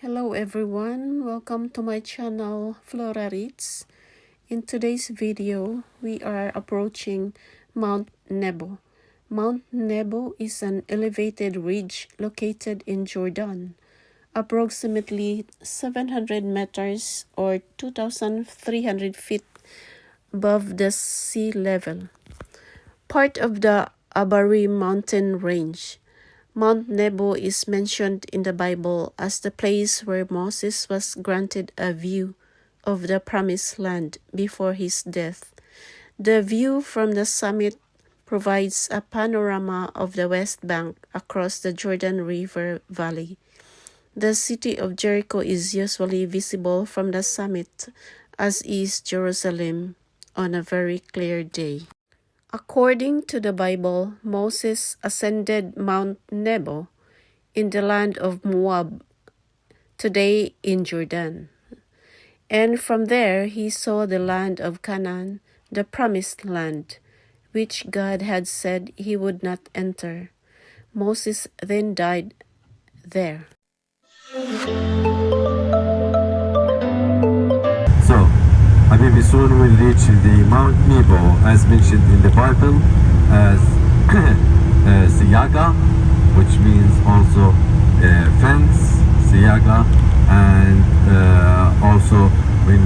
Hello everyone, welcome to my channel Flora Reads. In today's video, we are approaching Mount Nebo. Mount Nebo is an elevated ridge located in Jordan, approximately 700 meters or 2,300 feet above the sea level. Part of the Abari mountain range. Mount Nebo is mentioned in the Bible as the place where Moses was granted a view of the promised land before his death. The view from the summit provides a panorama of the west bank across the Jordan River Valley. The city of Jericho is usually visible from the summit, as is Jerusalem on a very clear day. According to the Bible, Moses ascended Mount Nebo in the land of Moab, today in Jordan. And from there he saw the land of Canaan, the promised land, which God had said he would not enter. Moses then died there. So, Habibi soon will reach the Mount Nebo, as mentioned in the Bible, as Siyaga, which means also fence, Siyaga, and also when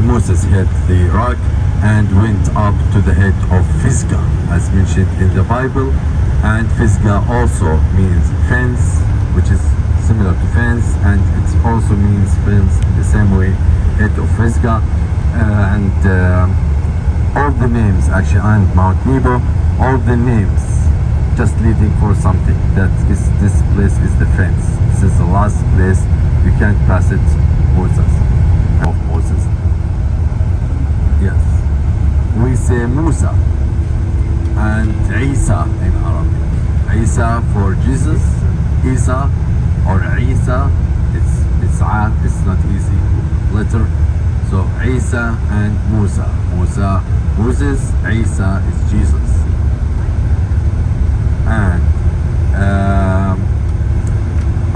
Moses hit the rock and went up to the head of Pisgah, as mentioned in the Bible, and Pisgah also means fence, which is similar to fence, and it also means fence in the same way, head of Pisgah, and all the names actually, and Mount Nebo, all the names just leading for something. That is, this place is the fence. This is the last place you can't pass it. Moses, of Moses. Yes, we say Musa and Isa in Arabic. Isa for Jesus, Isa or Isa, it's not easy letter. So Isa and Musa. Musa, Moses, Isa is Jesus. And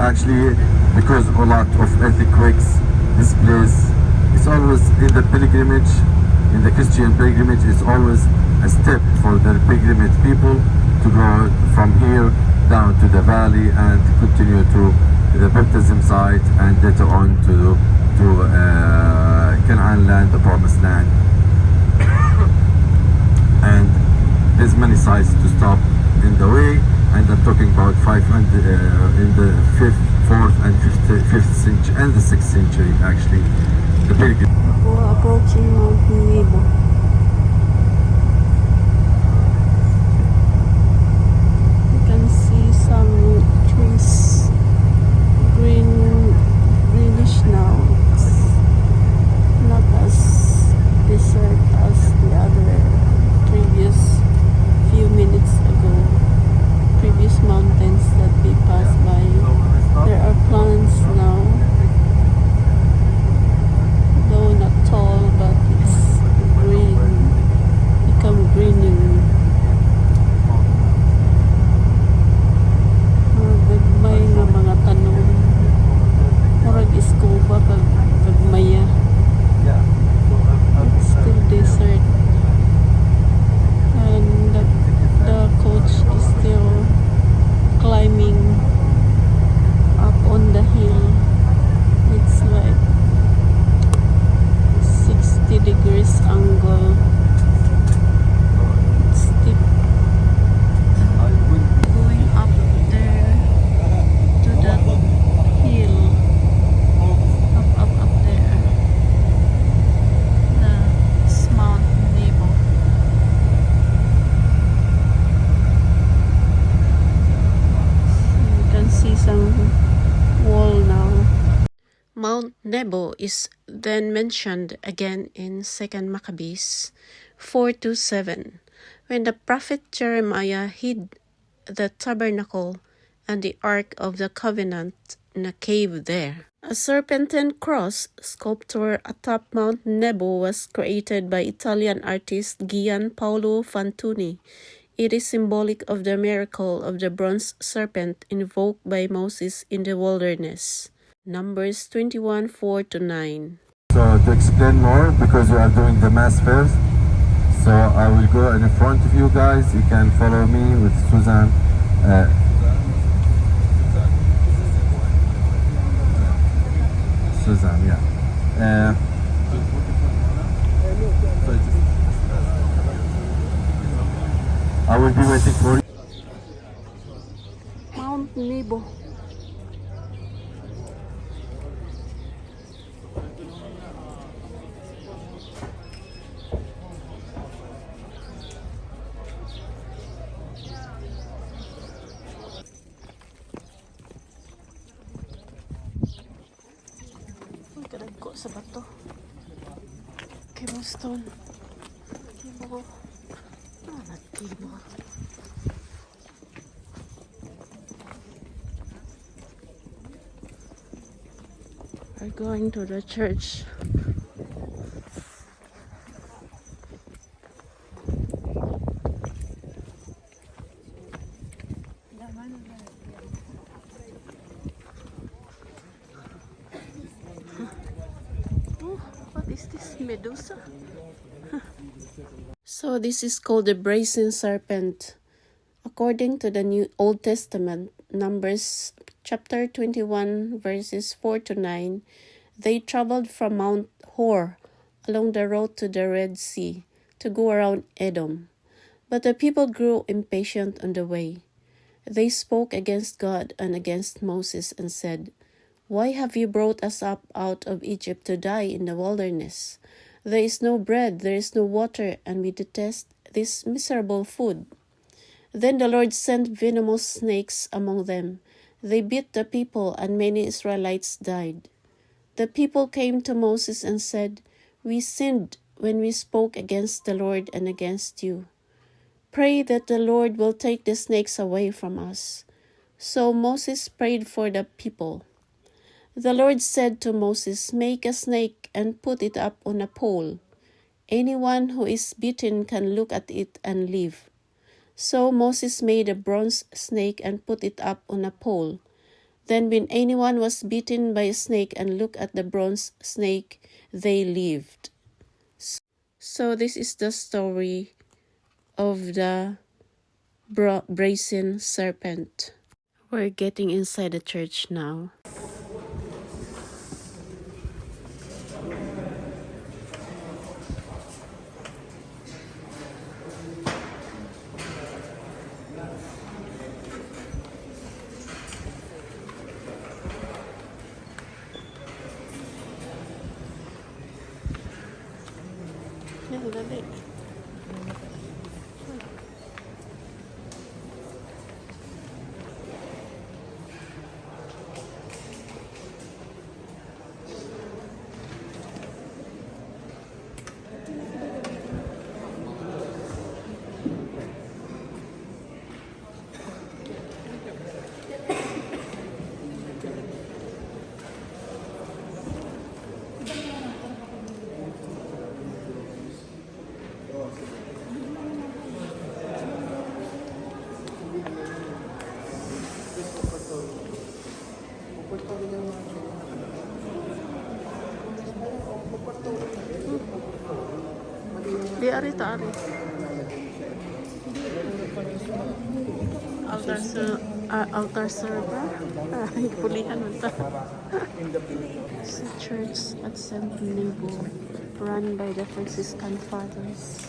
actually, because a lot of earthquakes, this place is always in the pilgrimage, in the Christian pilgrimage, is always a step for the pilgrimage people to go from here down to the valley and continue to the baptism site, and later on to Canaan land, the promised land. And there's many sites to stop in the way, and I'm talking about 500 in the 5th, 4th, and 5th century and the 6th century actually. The pilgrim. We're approaching Mount Nebo. You can see some trees, greenish now. It's not as desert as the other previous few minutes ago. Previous mountains that we passed by. There are plants now, though not tall, but it's green, become greening. Gagmay na mga tanom, murag iskuba kag gagmaya. It's still desert, and the coach is still climbing up on the hill. It's like 60 degrees angle. It's steep. Going up there to that hill. Up there. That's Mount Nebo. You can see some wall now. Mount Nebo is then mentioned again in 2 Maccabees 4:7, when the prophet Jeremiah hid the tabernacle and the Ark of the Covenant in a cave there. A serpentine cross sculpture atop Mount Nebo was created by Italian artist Gian Paolo Fantoni It is symbolic of the miracle of the bronze serpent invoked by Moses in the wilderness. Numbers 21:4-9. So to explain more, because we are doing the mass first, so I will go in front of you guys. You can follow me with Susan. Susan, yeah. I will be waiting for you. Mount Nebo. Kadagko sa bato. Kimoston. Kibo. Kibo. We're going to the church. What is this? Medusa? So this is called the brazen serpent. According to the Old Testament, Numbers chapter 21 verses 4-9, they traveled from Mount Hor along the road to the Red Sea to go around Edom. But the people grew impatient on the way. They spoke against God and against Moses and said, "Why have you brought us up out of Egypt to die in the wilderness? There is no bread, there is no water, and we detest this miserable food." Then the Lord sent venomous snakes among them. They bit the people, and many Israelites died. The people came to Moses and said, "We sinned when we spoke against the Lord and against you. Pray that the Lord will take the snakes away from us." So Moses prayed for the people. The Lord said to Moses, "Make a snake and put it up on a pole. Anyone who is bitten can look at it and live." So Moses made a bronze snake and put it up on a pole. Then when anyone was bitten by a snake and looked at the bronze snake, they lived. So this is the story of the brazen serpent. We're getting inside the church now. Yan, dali. Di ari ta ari. Altar server. Pulihan man ta. It's a church at Mount Nebo, run by the Franciscan Fathers.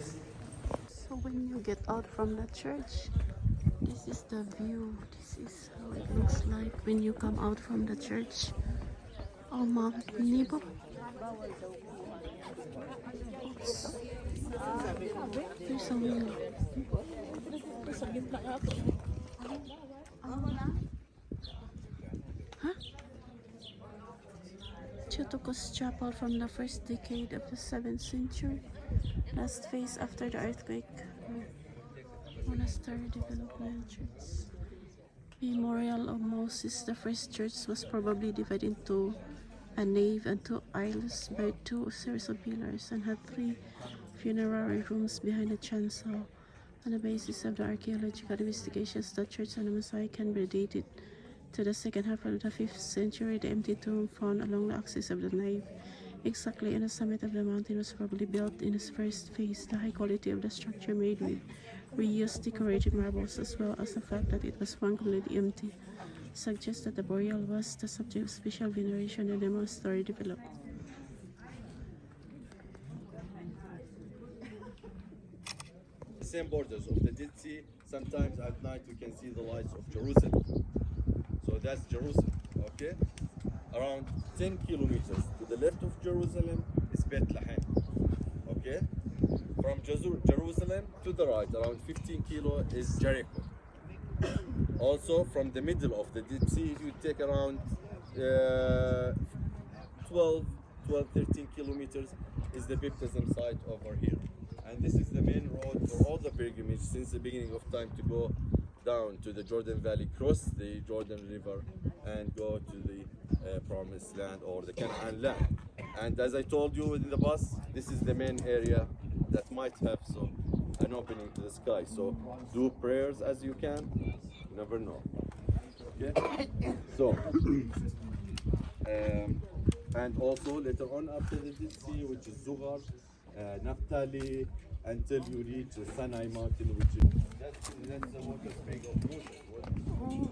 So when you get out from the church, this is the view. This is how it looks like when you come out from the church. Oh, Mount Nebo. Oops. There's a wheel. Huh? Theotokos Chapel from the first decade of the 7th century. Last phase after the earthquake. Monastery development church. Memorial of Moses. The first church was probably divided into a nave and 2 aisles by 2 series of pillars and had 3 funerary rooms behind the chancel. On the basis of the archaeological investigations, the church on the Messiah can be dated to the second half of the 5th century. The empty tomb found along the axis of the nave, exactly in the summit of the mountain, was probably built in its first phase. The high quality of the structure made with reused decorated marbles, as well as the fact that it was found completely empty, suggests that the burial was the subject of special veneration and the monastery developed. Same borders of the Dead Sea. Sometimes at night we can see the lights of Jerusalem. So that's Jerusalem, okay? Around 10 kilometers to the left of Jerusalem is Bethlehem, okay? From Jerusalem to the right, around 15 kilo is Jericho. Also, from the middle of the Dead Sea, you take around 13 kilometers is the baptism site over here. And this is the main road for all the pilgrimage since the beginning of time to go down to the Jordan Valley, cross the Jordan River, and go to the Promised Land or the Canaan land. And as I told you in the bus, this is the main area that might have an opening to the sky. So do prayers as you can. You never know. Okay. So and also later on after the Dead Sea, which is Zuhar, Naphtali, until you reach the Sinai mountain, which is that's the water spring of Moses,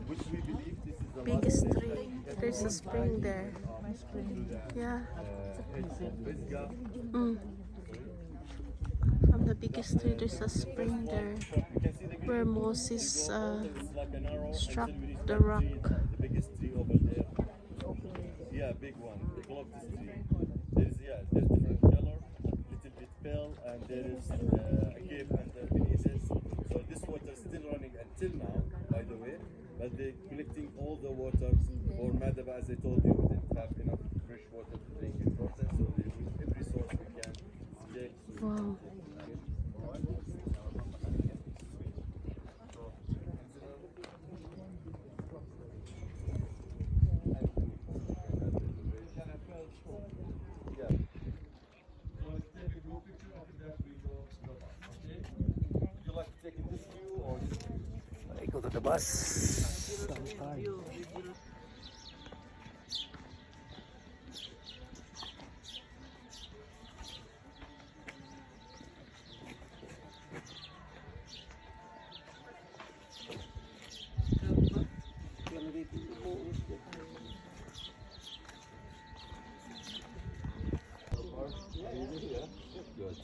which we believe this is the Biggest tree. There's a spring there. Yeah. From the biggest tree, there's a spring there where Moses struck the rock. The biggest tree over there. Yeah, big one. The globus tree. There's different color, little bit pale, and there is a cave underneath it. So this water is still running until now, by the way. But they're collecting all the water for Madaba, as I told you, we didn't have enough fresh water to drink in Jordan, so they use every source we can take. Wow. Go to the bus. Good.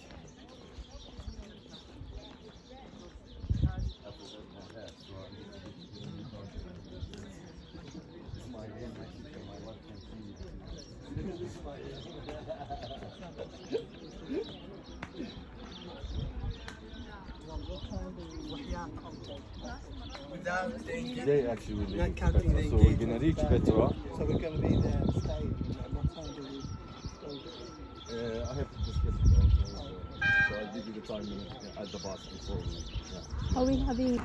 They actually will Not counting the so we're gonna reach Petra. So we're going to be there and stay. What time do we go? I have to discuss it also. So I'll give you the time at the bus before we. Yeah. Are we having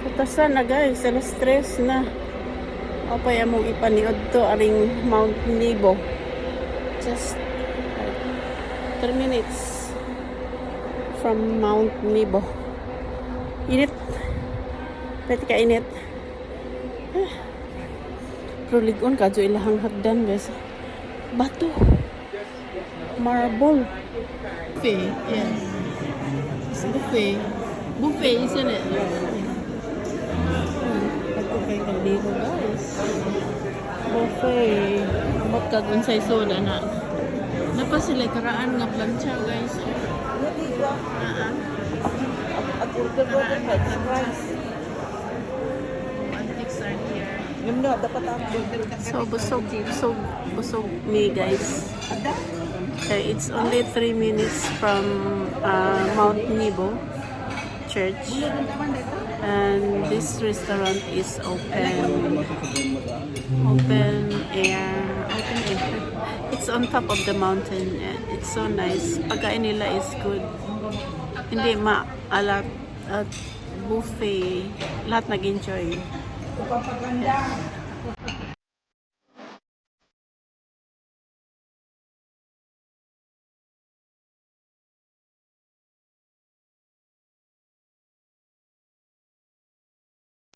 Patasan na guys, alas 3 na. O pa mong ipaniod to aring Mount Nebo. Just like 3 minutes from Mount Nebo. Init. Pwede ka init. Pero ligon ka, ilahang hagdan guys. Bato. Marble. Buffet, yes. It's buffet. Buffet, isn't it? Nagkukay kang dito, guys. Buffet. Amot ka dun sa soda na. Napa sila karaan nga plancha, guys. At order ko Karaan nga plancha. price. Antiques are here. Yung na, dapat ako. So, busog me, guys. Okay, it's only 3 minutes from Mount Nebo Church. And this restaurant is open air. It's on top of the mountain. It's so nice. Pagkain nila is good. Hindi maalat at buffet. Lahat nag-enjoy.